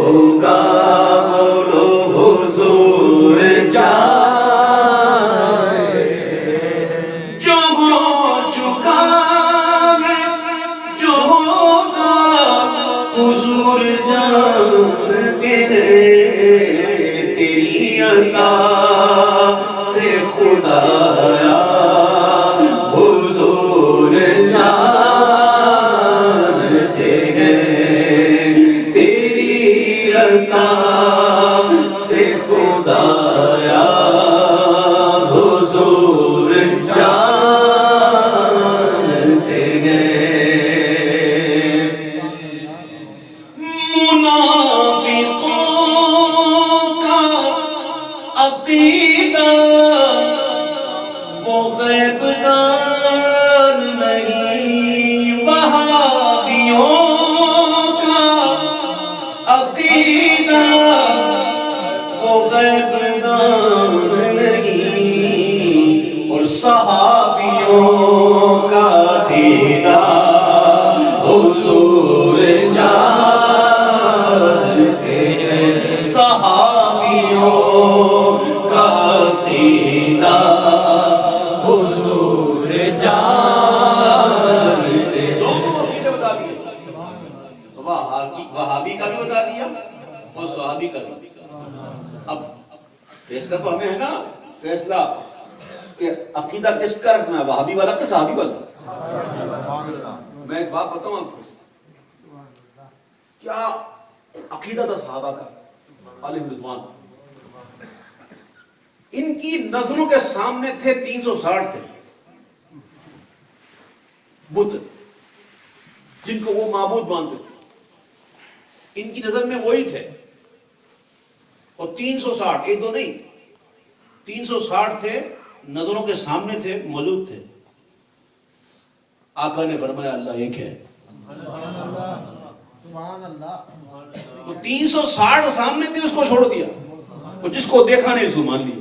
ہوگا بولو حضور جائے، جو ہو چکا ہے جو ہوگا حضور جانتے ہیں، تیری عطا سے خدایا حضور جانتے ہیں، تیری عطا سے خدایا حضور جانتے ہیں۔ منافقوں کا عقیدہ وہ غیب دان نہیں، وہابیوں کا عقیدہ وہ غیب دان نہیں، اور صحابیوں کا عقیدہ حضور جانتے ہیں، صحابیوں کا عقیدہ حضور جانتے ہیں۔ دونوں عقیدے بتا دیے، وہابی کا بھی بتا دیا اور صحابی کا بھی۔ اب فیصلہ تو ہمیں ہے نا، فیصلہ کہ عقیدہ کس کا رکھنا ہے، وہابی والا کہ صحابی والا؟ میں ایک بات بتاؤں آپ کو، کیا عقیدہ تھا صحابہ کا علیہ رضوان؟ ان کی نظروں کے سامنے تھے 360 تھے بت، جن کو وہ معبود مانتے تھے، ان کی نظر میں وہی تھے، اور 360 ایک دو نہیں 360 تھے، نظروں کے سامنے تھے، موجود تھے۔ آقا نے فرمایا اللہ ایک ہے، وہ 360 سامنے تھے، اس کو چھوڑ دیا، اور جس کو دیکھا نہیں اس کو مان لیا۔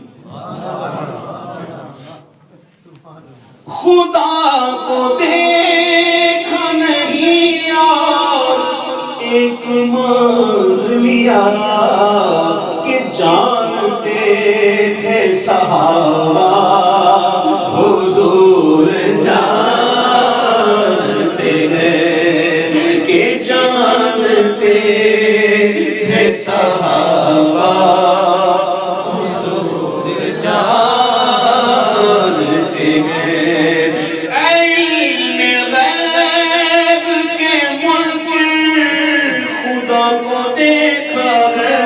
خدا کو دیکھا نہیں اور ایک مان لیا، کہ جانتے تھے صحابہ حضور جانتے ہیں، کہ جانتے تھے صحابہ حضور جانتے ہیں۔ علم غیب کے منکر خدا کو دیکھا ہے،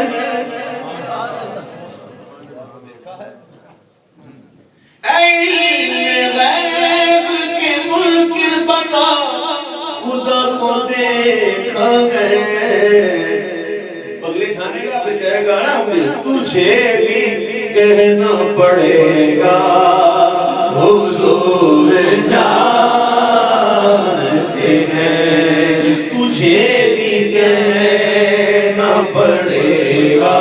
علم غیب کے منکر بتا خدا کو دیکھا ہے۔ اگلے شانے کا پھر کہے گا نا، تجھے بھی کہنا پڑے گا حضور جانتے ہیں، تجھے بھی کہنا پڑے گا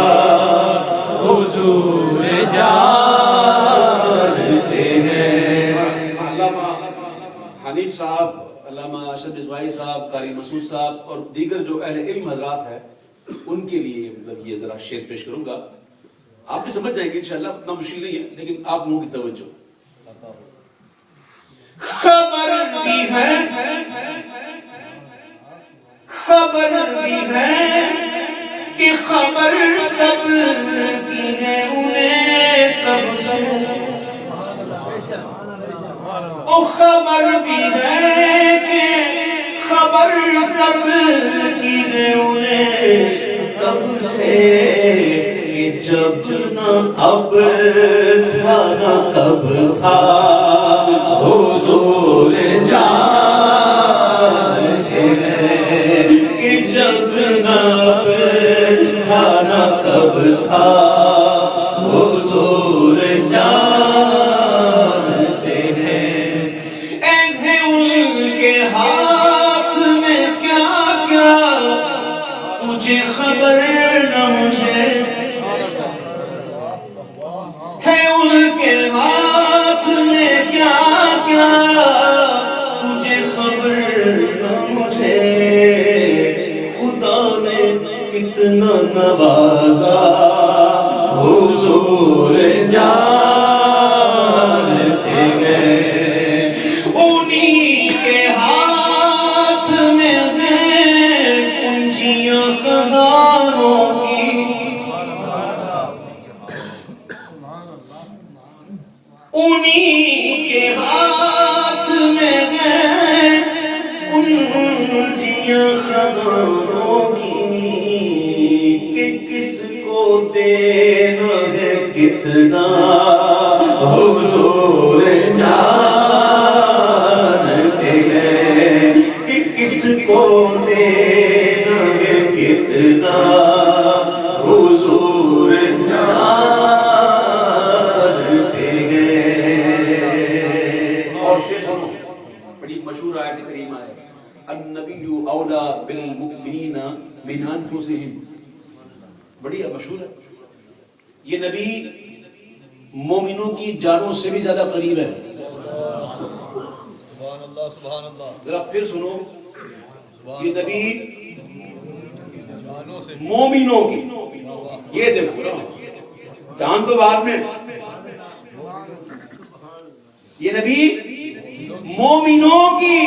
حضور جانتے ہیں۔ علامہ حنیف صاحب، علامہ اشرف مصباحی صاحب، قاری مسعود صاحب اور دیگر جو اہل علم حضرات ہیں، ان کے لیے مطلب یہ ذرا شعر پیش کروں گا، آپ بھی سمجھ جائیں گے انشاءاللہ، اتنا مشکل نہیں ہے، لیکن آپ لوگوں کی توجہ۔ خبر بھی ہے کہ خبر سب کی ہے انہیں کب سے، او خبر بھی ہے کہ خبر سب کی ہے انہیں کب سے، کہ جب نہ اب تھا نہ کب تھا حضور جانتے ہیں، کہ جب نہ اب تھا نہ کب تھا حضور جانتے ہیں۔ ہیں ان کے ہاتھ میں کیا کیا تجھے خبر نہ مجھے، ہے ان کے ہاتھ میں کیا کیا تجھے خبر نہ مجھے، خدا نے کہ کتنا نوازا حضور جانتے گئے انہی کے ہاتھ میں ہیں کنجیاں خزانوں کی انہی کے ہاتھ میں ہیں کنجیاں خزانوں کی کہ کس کو دینا ہے کتنا حضور جانتے ہیں کہ کس کو دینا ہے کتنا حضور جانتے ہیں اور شیخ سنو بڑی مشہور آیت کریمہ ہے النبی اولا بالمؤمنین من انفسہم بڑی مشہور ہے یہ نبی مومنوں کی جانوں سے بھی زیادہ قریب ہے سبحان اللہ سبحان اللہ ذرا پھر سنو یہ نبی جانوں سے مومنوں کی یہ دیکھو جان تو بعد میں یہ نبی مومنوں کی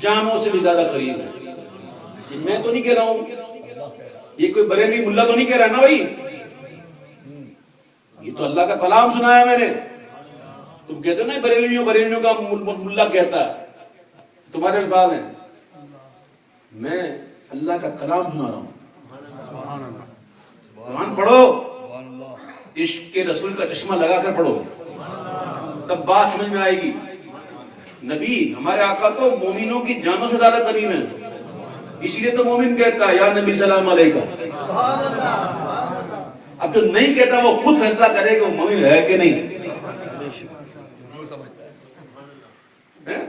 جانوں سے بھی زیادہ قریب ہے یہ میں تو نہیں کہہ رہا ہوں یہ کوئی بریلوی ملا تو نہیں کہہ رہا نا بھائی یہ تو اللہ کا کلام سنایا میں نے تم کہتے ہو نا بریلویوں کا ملا کہتا ہے تمہارے الفاظ ہیں میں اللہ کا کلام سنا رہا ہوں قرآن پڑھو عشق کے رسول کا چشمہ لگا کر پڑھو تب بات سمجھ میں آئے گی نبی ہمارے آقا تو مومنوں کی جانوں سے زیادہ قریب ہیں اسی لیے تو مومن کہتا ہے یا نبی سلام علیکہ اب جو نہیں کہتا وہ خود فیصلہ کرے کہ وہ مومن ہے کہ نہیں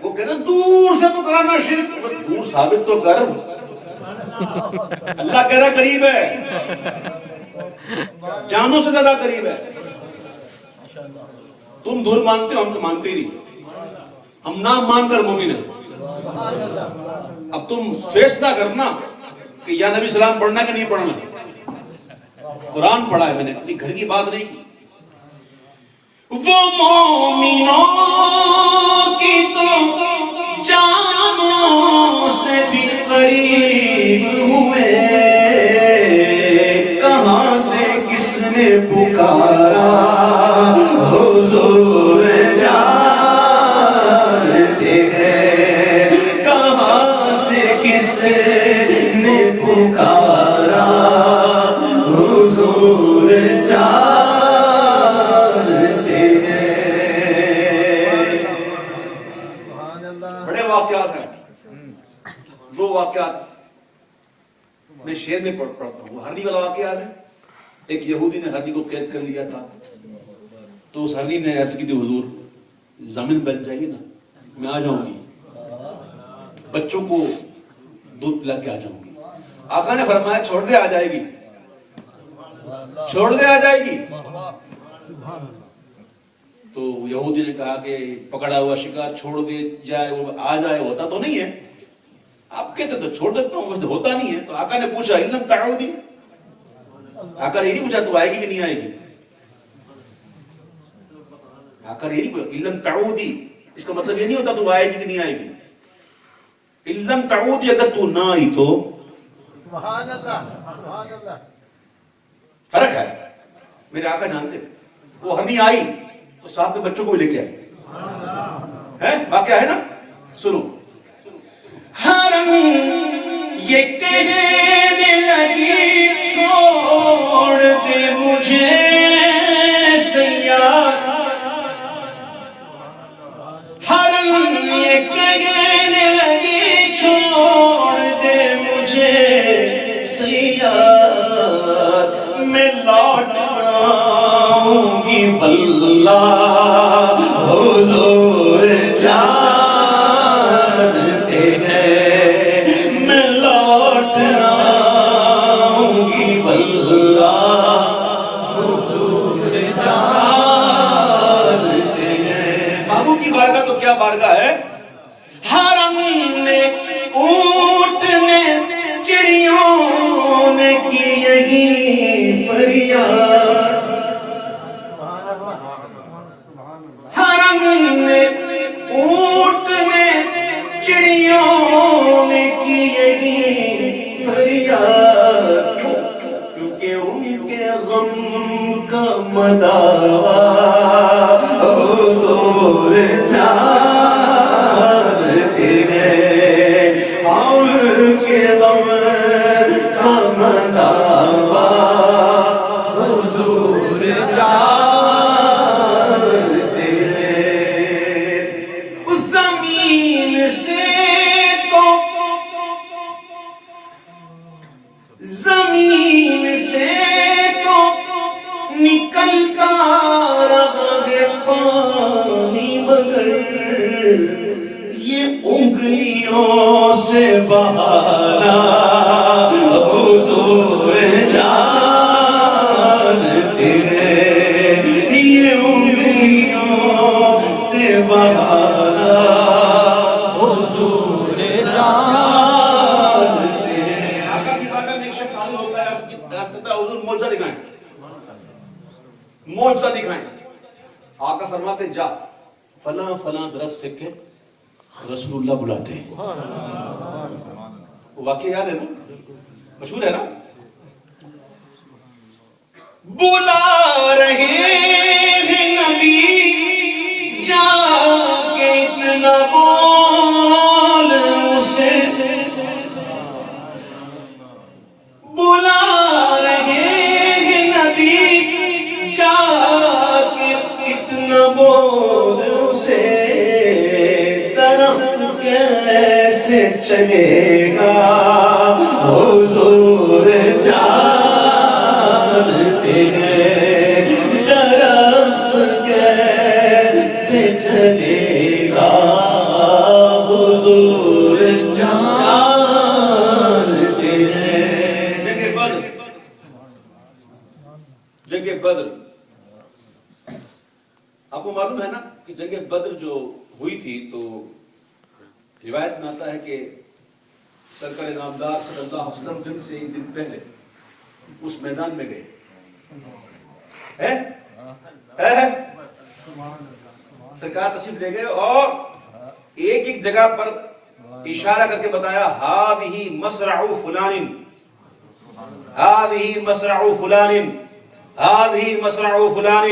وہ کہتا دور سے تو کہنا شرک دور ثابت تو کر اللہ کہہ رہا قریب ہے جانوں سے زیادہ قریب ہے تم دور مانتے ہو ہم تو مانتے ہی نہیں ہم نام مان کر مومن ہیں اب تم فیصلہ کرنا کہ یا نبی سلام پڑھنا کہ نہیں پڑھنا قرآن پڑھا ہے میں نے اپنی گھر کی بات نہیں کی وہ مومنوں کی تو جانوں سے بھی قریب ہوئے کہاں سے کس نے پکارا حضور جانتے ہیں کہاں سے کس نے پکارا حضور جانتے ہیں بڑے واقعات ہیں دو واقعات میں شعر میں پڑھتا ہوں وہ ہرنی والا واقعہ ہے ایک یہودی نے ہرنی کو قید کر لیا تھا تو اس ہرنی نے عرض کی تھی حضور زمین بن جائیے نا میں آ جاؤں گی بچوں کو دودھ پلا کے آ جاؤں گی آقا نے فرمایا چھوڑ دے آ جائے گی چھوڑ دے آ جائے گی تو یہودی نے کہا کہ پکڑا ہوا شکار چھوڑ دے جائے وہ آ جائے ہوتا تو نہیں ہے آپ کہتے تو چھوڑ دیتا ہوں ہوتا نہیں ہے تو آقا نے پوچھا علم تعودی آقا نے یہ نہیں پوچھا تو آئے گی کہ نہیں آئے گی آقا نے یہ نہیں پوچھا علم تعودی اس کا مطلب یہ نہیں ہوتا تو آئے گی کہ نہیں آئے گی علم تعودی اگر تو نہ آئی تو سبحان اللہ سبحان اللہ فرق ہے میرے آقا جانتے تھے وہ ہمیں آئی تو صاحب کے بچوں کو بھی لے کے آئی ہے واقعہ ہے نا سنو ہرم یہ کہنے لگی چھوڑ دے مجھے سیاد ہرم یہ کہنے لگی چھوڑ دے مجھے سیاد میں لوٹ آؤں گی واللہ حضور جانتے ہیں میں لوٹ آؤں گی واللہ حضور جانتے ہیں محبوب کی بارگاہ تو کیا بارگاہ ہے ہرم نے اونٹ نے چڑیوں کی یہی فریاد، حرم میں اونٹ نے چڑیوں نے کی یہی فریاد، کیونکہ ان کے غم کا مداوا حضور جانتے ہیں، اور ان کے غم کا مداوا حضور جانتے ہیں۔ اس زمین سے تو نکلتا رہا ہے پانی، مگر یہ انگلیوں سے بہانا حضور جانتے ہیں، یہ انگلیوں سے بہانا حضور جانتے ہیں۔ آقا کی بارگاہ میں ایک شخص حاضر ہوتا ہے، عرض کرتا ہے حضور معجزہ دکھائیں، معجزہ دکھائیں۔ آقا فرماتے جا فلاں فلاں درخت سے کہ رسول اللہ بلاتے ہیں۔ واقعہ یاد ہے نا، مشہور ہے نا، بلا رہے ہیں نبی جا کے اتنا بول اسے، بلا رہے ہیں نبی جا کے اتنا بول اسے، درخت کیسے چلے گا حضور جانتے ہیں، درخت کیسے چلے گا حضور جانتے ہیں۔ جنگ بدر، جنگ بدر آپ کو معلوم ہے نا کہ جنگ بدر جو ہوئی تھی تو روایت میں آتا ہے کہ سرکار نامدار صلی اللہ علیہ وسلم جنگ سے ایک دن پہلے اس میدان میں گئے ہیں؟ سرکار تشریف لے گئے اور ایک ایک جگہ پر اشارہ کر کے بتایا ہذہ مصرع فلان، ہذہ مصرع فلان، ہذہ مصرع فلان،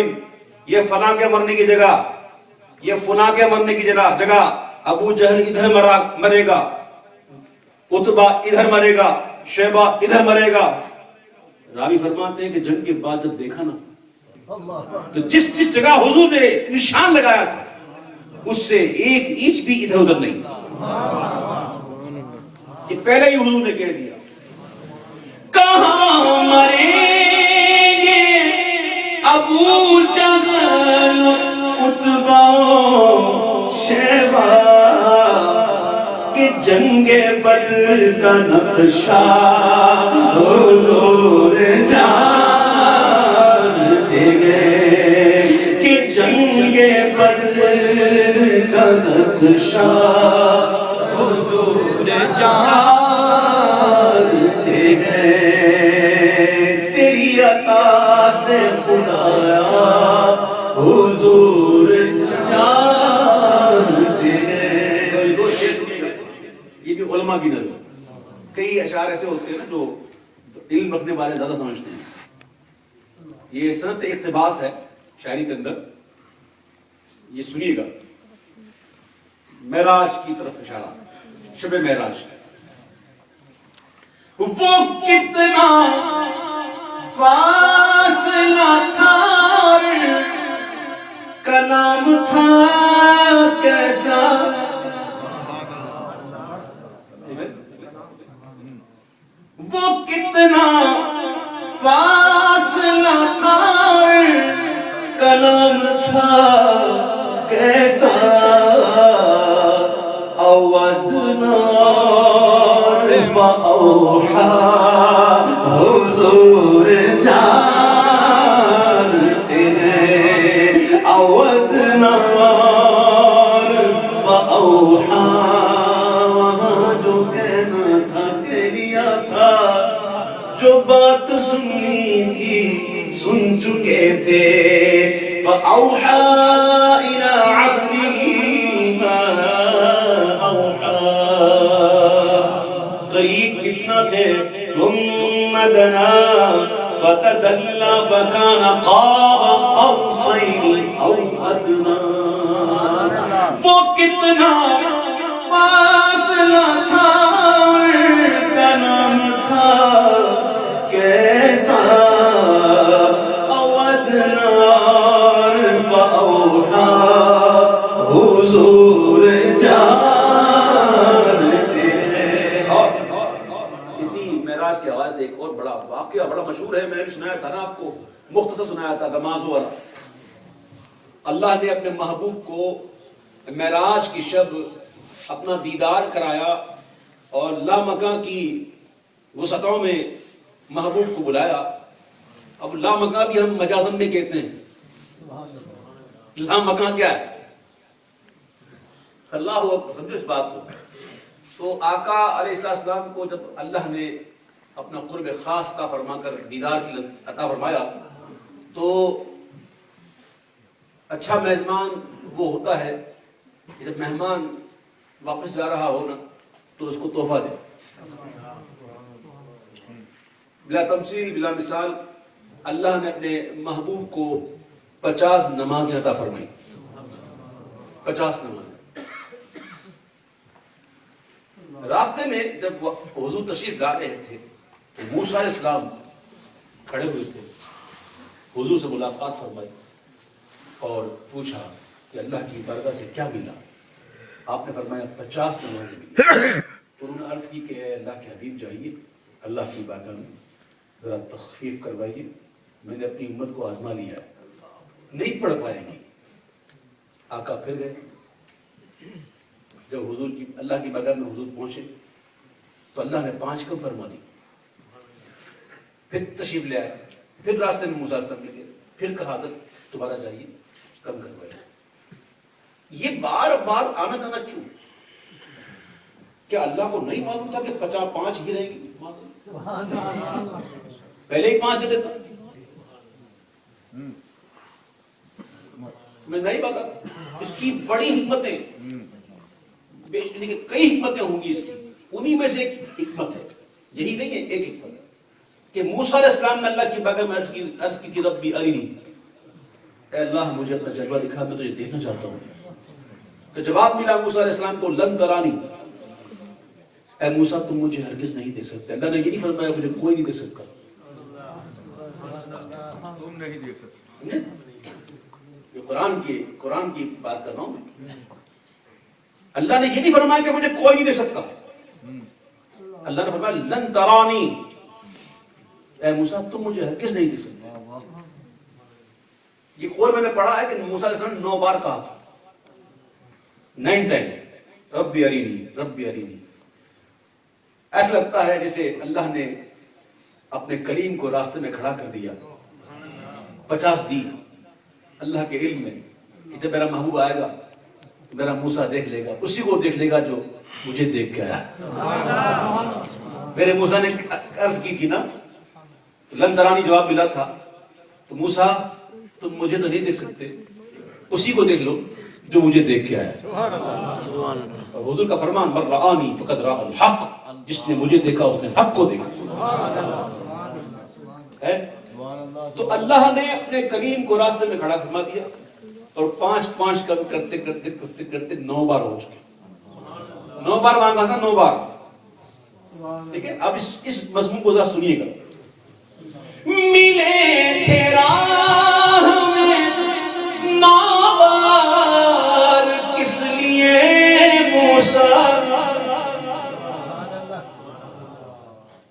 یہ فلاں کے مرنے کی جگہ، یہ فلاں کے مرنے کی جگہ، ابو جہل ادھر مرے گا، عتبہ ادھر مرے گا، شیبہ ادھر مرے گا۔ راوی فرماتے ہیں کہ جنگ کے بعد جب دیکھا نا تو جس جس جگہ حضور نے نشان لگایا تھا اس سے ایک انچ بھی ادھر ادھر نہیں، یہ پہلے ہی حضور نے کہہ دیا۔ کہاں مریں گے ابو جہل عتبہ شیبہ، کہ جنگ بدر کا نقشہ حضور جانتے ہیں، کہ جنگ بدر کا نقشہ حضور جانتے ہیں۔ تیری عطا سے خدایا حضور جانتے ہیں۔ یہ بھی علماء کی نظر، کئی اشعار ایسے ہوتے ہیں نا جو علم رکھنے والے زیادہ سمجھتے ہیں۔ یہ صنعت اقتباس ہے شاعری کے اندر، یہ سنیے گا۔ معراج کی طرف اشارہ، شب معراج۔ وہ کتنا فاصلہ تھا، کلام تھا کیسا، وہ کتنا فاصلہ تھا، کلام تھا کیسا، اودنا اوحا حضور جانتے ہیں، اودنا اوحا، وہاں جو کہنا تھا کہہ لیا تھا، جو بات سننی تھی سن چکے تھے فأوحى إلى عبده ما أوحى قریب کتنا تھے ثم دنا فتدلى فكان قاب قوسين أو أدنى وہ کتنا فاصلہ تھا کا نام تھا کیسا اودنار فأوحى حضور جانتے ہیں. اور اسی معراج کے حوالے سے ایک اور بڑا واقعہ بڑا مشہور ہے، میں نے بھی سنایا تھا نا آپ کو، مختصر سنایا تھا نمازوں والا. اللہ نے اپنے محبوب کو معراج کی شب اپنا دیدار کرایا اور لامکاں کی وسعتوں میں محبوب کو بلایا. اب لامکاں بھی ہم مجازم میں کہتے ہیں. لامکاں کیا ہے؟ اللہ اکبر، سمجھو اس بات کو. تو آقا علیہ السلام کو جب اللہ نے اپنا قرب خاص عطا فرما کر دیدار کی عطا فرمایا تو اچھا میزبان وہ ہوتا ہے جب مہمان واپس جا رہا ہو نا تو اس کو تحفہ دے. بلا تمثیل بلا مثال اللہ نے اپنے محبوب کو 50 نمازیں عطا فرمائی. 50 نمازیں. راستے میں جب حضور تشریف لا رہے تھے تو موسیٰ علیہ السلام کھڑے ہوئے تھے. حضور سے ملاقات فرمائی اور پوچھا کہ اللہ کی بارگاہ سے کیا ملا؟ آپ نے فرمایا 50 نمازیں ملی. تو انہوں نے عرض کی کہ اے اللہ کے حبیب جائیے اللہ کی بارگاہ میں ذرا تخفیف کروائیے، میں نے اپنی امت کو آزما لیا ہے، نہیں پڑھ پائیں گی. آقا پھر گئے. جب حضور کی اللہ کی بارگاہ میں حضور پہنچے تو اللہ نے 5 کم فرما دی. پھر تشریف لے آئے. پھر راستے میں موسیٰ علیہ السلام لے گئے. پھر کہا حضرت دوبارہ جائیے کم کروائیے. یہ بار بار آنا جانا کیوں؟ کیا اللہ کو نہیں معلوم تھا کہ 5 ہی رہیں گی؟ پہلے ہی 5 دے دیتا. سمجھ نہیں پاتا. اس کی بڑی حکمتیں، کئی حکمتیں ہوں گی اس کی. انہی میں سے ایک حکمت ہے، یہی نہیں ہے، ایک حکمت ہے کہ موسیٰ علیہ السلام نے اللہ کی بارگاہ میں عرض کی تھی ربی ارنی، اے اللہ مجھے اپنا جلوہ دکھا، میں تجھے دیکھنا چاہتا ہوں. تو جواب ملا موسیٰ علیہ السلام کو لن ترانی، اے موسیٰ تم مجھے ہرگز نہیں دیکھ سکتے. اللہ نے یہ نہیں فرمایا مجھے کوئی نہیں دیکھ سکتا. تم نہیں دیکھ سکتے. قرآن کی بات کر رہا ہوں میں. اللہ نے یہ نہیں فرمایا کہ مجھے کوئی نہیں دیکھ سکتا. اللہ نے فرمایا لن ترانی، اے موسیٰ تم مجھے ہرگز نہیں دیکھ سکتے. یہ قول میں نے پڑھا ہے کہ موسیٰ علیہ السلام نے 9 بار کہا تھا. 9 ٹائم ربی ارینی ربی ارینی. ایسا لگتا ہے جیسے اللہ نے اپنے کلیم کو راستے میں کھڑا کر دیا. 50 دی اللہ کے علم میں کہ جب میرا محبوب آئے گا تو میرا موسیٰ دیکھ لے گا، اسی کو دیکھ لے گا جو مجھے دیکھ کے آیا. میرے موسیٰ نے عرض کی تھی نا، لن ترانی جواب ملا تھا. تو موسیٰ تم مجھے تو نہیں دیکھ سکتے، اسی کو دیکھ لو جو مجھے دیکھ کے آیا. اور حضور کا فرمان من رآنی فقد رأى الحق، جس نے مجھے دیکھا اس نے حق کو دیکھا. تو اللہ نے اپنے کلیم کو راستے میں کھڑا فرما دیا اور 5 کرتے 9 بار ہو چکے. 9 بار مانگا تھا، 9 بار. ٹھیک ہے، اب اس مضمون کو ذرا سنیے گا. ملے تھے راہ میں 9 بار کس لیے موسیٰ،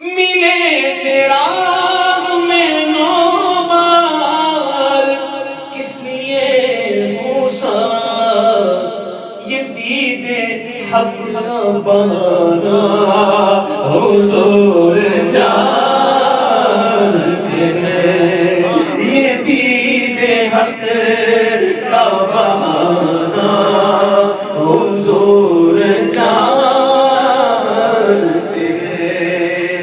ملے تھے راہ میں 9 بار کس لیے موسیٰ، یہ دیدے حق کا بہانا حضور جانتے ہیں، یہ دیدے حق کا بہانا حضور جانتے ہیں.